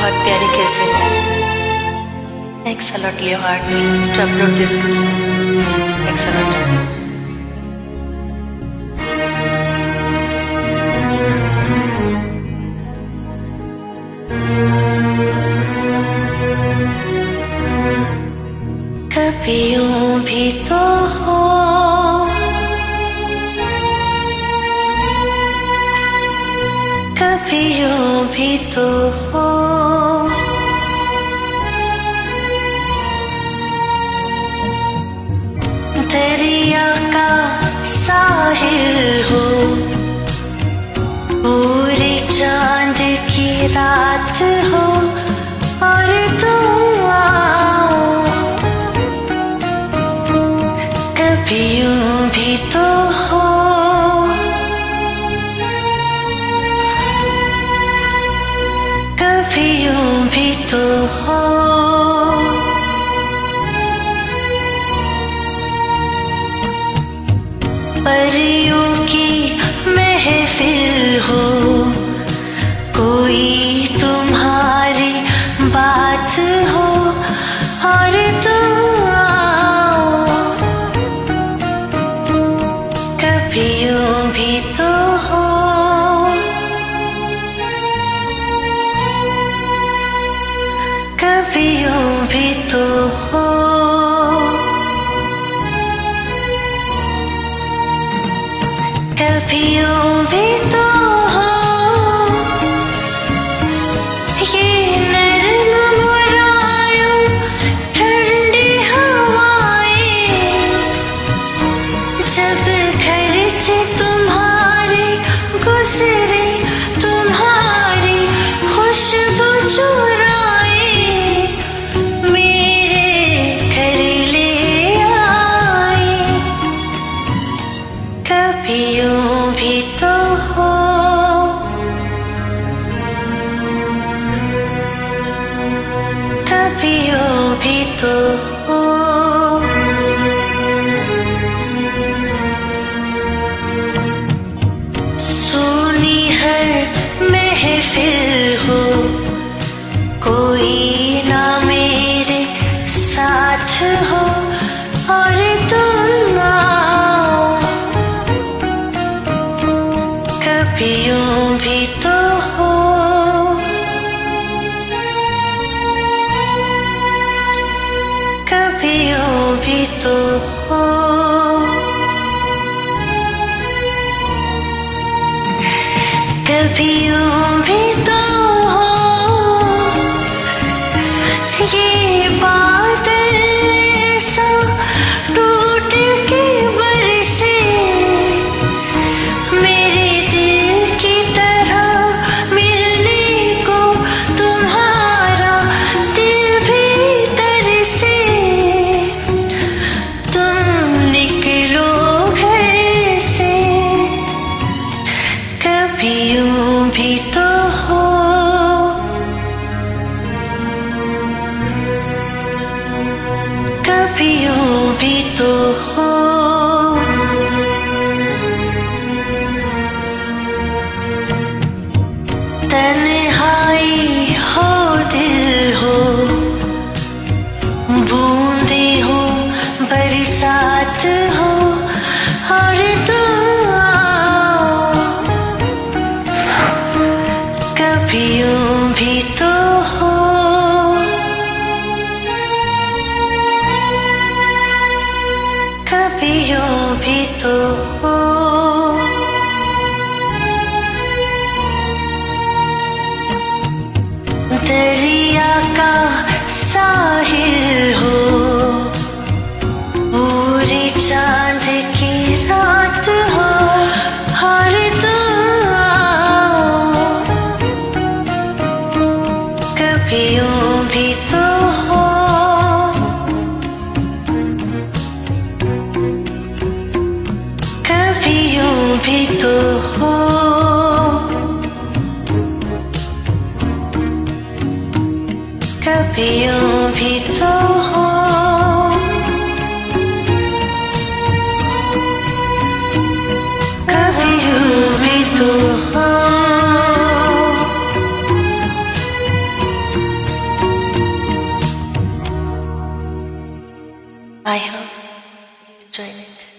बहुत प्यारी कैसेट है। Thanks a lot, Leonard, to upload this cassette. Thanks a lot. कभी यूं भी तो हो, कभी यूं भी तो हो, दरिया का साहिल हो, पूरी चांद की रात हो और तुम आओ, कभी यूं भी तो हो, कभी यूं भी तो हो, परियों की महफिल हो, कोई तुम्हारी बात हो और तुम आओ, कभी यूं भी तो हो, कभी यूं भी तो हो, कभी यूं भी तो हो, ये नरम मुलायम ठंडी हवाएं, जब घर से तुम्हारे गुजरे, तुम्हारी खुशबू चुराए, मेरे घर ले आए, कभी यूं भी तो हो, कभी यूं भी तो हो, सुनी हर महफिल हो, कोई ना मेरे साथ हो और तुम आओ, कभी यूं भी तो हो, कभी यूं भी तो हो, कभी यूं भी तो हो, ये बादल ऐसा टूट के बरसे, मेरे दिल की तरह मिलने को तुम्हारा दिल भी तरसे, तुम निकलो घर से, कभी यूं भी तो हो, कभी यूं भी तो हो, तन्हाई हो दिल हो, बूंदे हो बरसात हो और तुम आओ, कभी यूं भी तो हो, कभी यूं भी तो हो, दरिया का साहिल हो, पूरी चांद की रात हो और तुम आओ, कभी यूं भी तो हो, कभी यूं भी तो हो, I hope you join it.